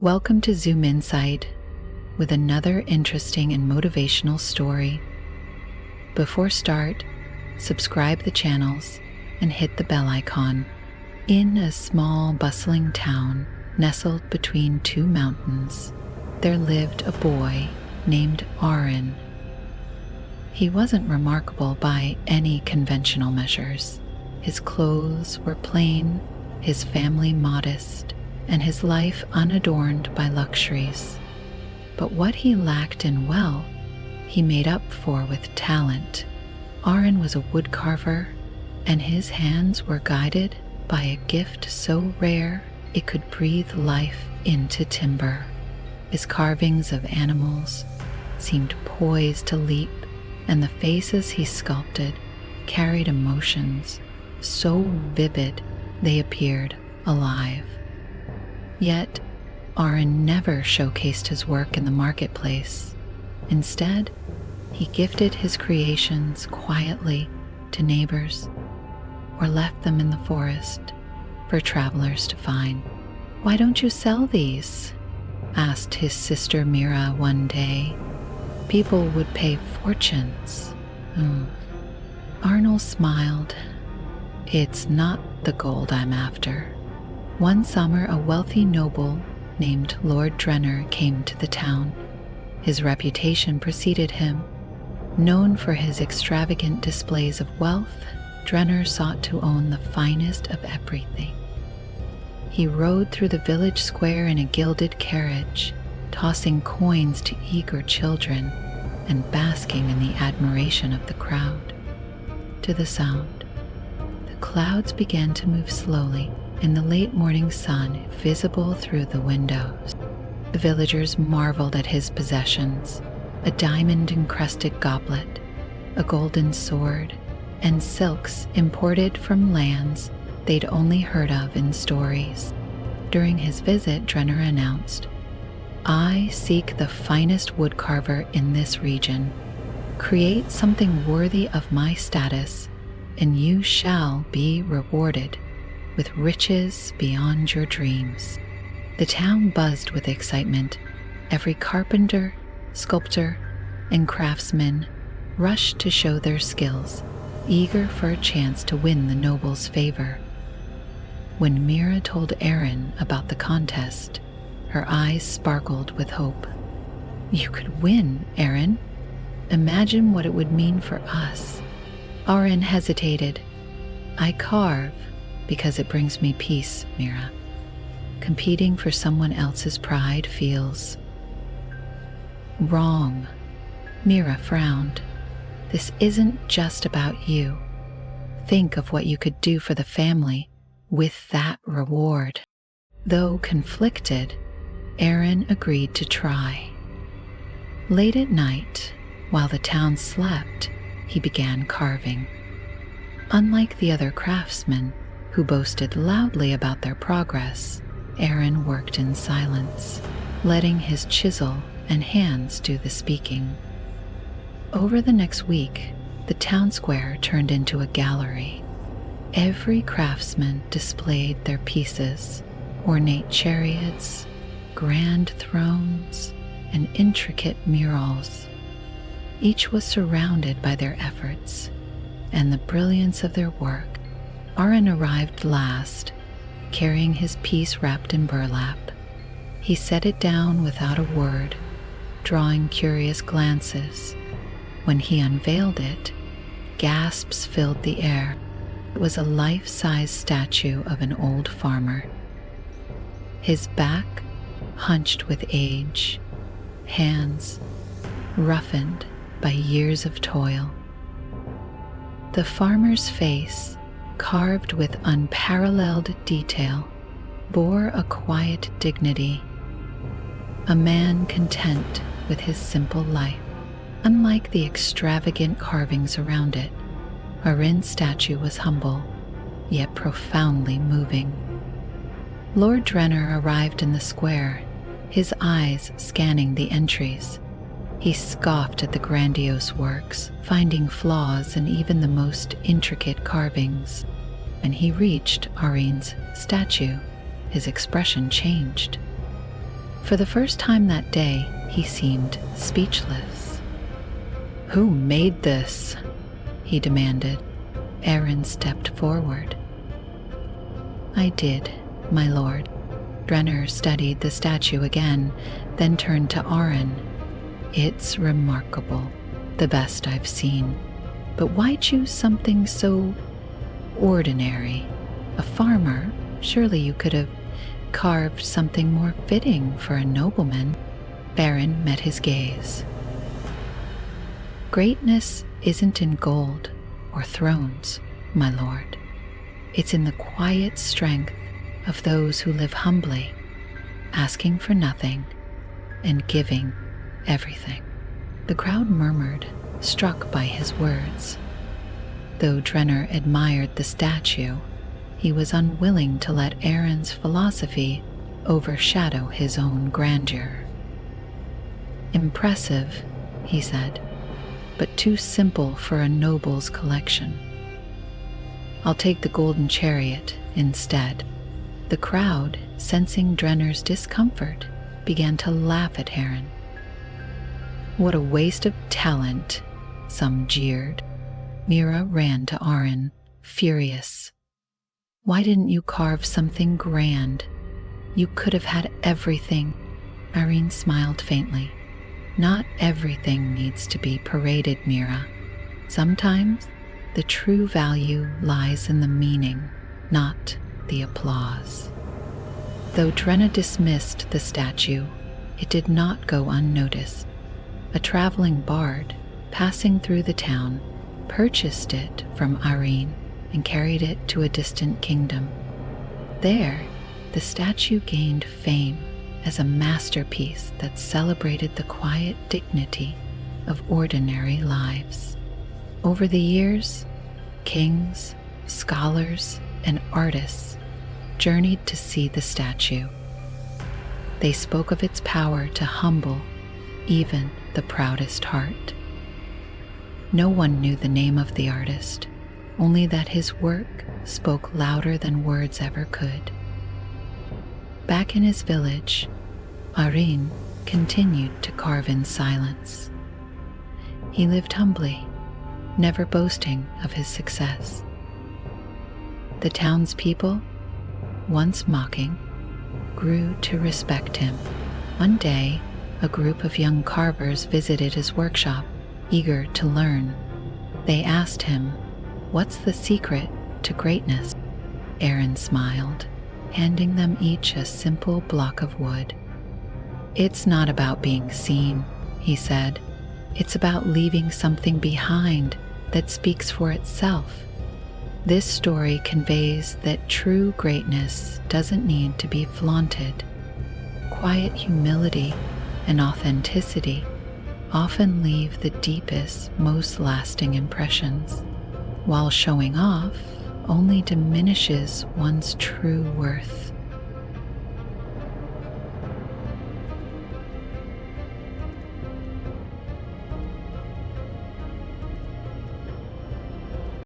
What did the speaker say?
Welcome to Zoominsight with another interesting and motivational story. Before start, subscribe the channels and hit the bell icon. In a small, bustling town nestled between two mountains, there lived a boy named Arin. He wasn't remarkable by any conventional measures. His clothes were plain, his family modest, and his life unadorned by luxuries. But what he lacked in wealth, he made up for with talent. Arin was a woodcarver, and his hands were guided by a gift so rare it could breathe life into timber. His carvings of animals seemed poised to leap, and the faces he sculpted carried emotions so vivid they appeared alive. Yet, Arin never showcased his work in the marketplace. Instead, he gifted his creations quietly to neighbors or left them in the forest for travelers to find. "Why don't you sell these?" asked his sister Mira one day. "People would pay fortunes." Arnold smiled. "It's not the gold I'm after." One summer, a wealthy noble named Lord Drenner came to the town. His reputation preceded him. Known for his extravagant displays of wealth, Drenner sought to own the finest of everything. He rode through the village square in a gilded carriage, tossing coins to eager children and basking in the admiration of the crowd. To the sound, the clouds began to move slowly, in the late morning sun visible through the windows. The villagers marveled at his possessions: a diamond-encrusted goblet, a golden sword, and silks imported from lands they'd only heard of in stories. During his visit, Drenner announced, "I seek the finest woodcarver in this region. Create something worthy of my status, and you shall be rewarded with riches beyond your dreams." The town buzzed with excitement. Every carpenter, sculptor, and craftsman rushed to show their skills, eager for a chance to win the noble's favor. When Mira told Arin about the contest, her eyes sparkled with hope. "You could win, Arin. Imagine what it would mean for us." Arin hesitated. "I carve because it brings me peace, Mira. Competing for someone else's pride feels wrong." Mira frowned. "This isn't just about you. Think of what you could do for the family with that reward." Though conflicted, Arin agreed to try. Late at night, while the town slept, he began carving. Unlike the other craftsmen, who boasted loudly about their progress, Arin worked in silence, letting his chisel and hands do the speaking. Over the next week, the town square turned into a gallery. Every craftsman displayed their pieces: ornate chariots, grand thrones, and intricate murals. Each was surrounded by their efforts and the brilliance of their work. Arin arrived last, carrying his piece wrapped in burlap. He set it down without a word, drawing curious glances. When he unveiled it, gasps filled the air. It was a life-size statue of an old farmer. His back hunched with age, hands roughened by years of toil. The farmer's face, carved with unparalleled detail, bore a quiet dignity, a man content with his simple life. Unlike the extravagant carvings around it, Arin's statue was humble, yet profoundly moving. Lord Drenner arrived in the square, his eyes scanning the entries. He scoffed at the grandiose works, finding flaws in even the most intricate carvings. When he reached Arin's statue, his expression changed. For the first time that day, he seemed speechless. "Who made this?" he demanded. Arin stepped forward. "I did, my lord." Drenner studied the statue again, then turned to Arin. "It's remarkable, the best I've seen. But why choose something so ordinary? A farmer, surely you could have carved something more fitting for a nobleman." Arin met his gaze. "Greatness isn't in gold or thrones, my lord. It's in the quiet strength of those who live humbly, asking for nothing and giving everything." The crowd murmured, struck by his words. Though Drenner admired the statue, he was unwilling to let Arin's philosophy overshadow his own grandeur. "Impressive," he said, "but too simple for a noble's collection. I'll take the golden chariot instead." The crowd, sensing Drenner's discomfort, began to laugh at Arin. "What a waste of talent," some jeered. Mira ran to Arin, furious. "Why didn't you carve something grand? You could have had everything." Arin smiled faintly. "Not everything needs to be paraded, Mira. Sometimes the true value lies in the meaning, not the applause." Though Drenna dismissed the statue, it did not go unnoticed. A traveling bard, passing through the town, purchased it from Arin and carried it to a distant kingdom. There, the statue gained fame as a masterpiece that celebrated the quiet dignity of ordinary lives. Over the years, kings, scholars, and artists journeyed to see the statue. They spoke of its power to humble even the proudest heart. No one knew the name of the artist, only that his work spoke louder than words ever could. Back in his village, Arin continued to carve in silence. He lived humbly, never boasting of his success. The townspeople, once mocking, grew to respect him. One day, a group of young carvers visited his workshop, eager to learn. They asked him, "What's the secret to greatness?" Arin smiled, handing them each a simple block of wood. "It's not about being seen," he said. "It's about leaving something behind that speaks for itself." This story conveys that true greatness doesn't need to be flaunted. Quiet humility and authenticity often leave the deepest, most lasting impressions, while showing off only diminishes one's true worth.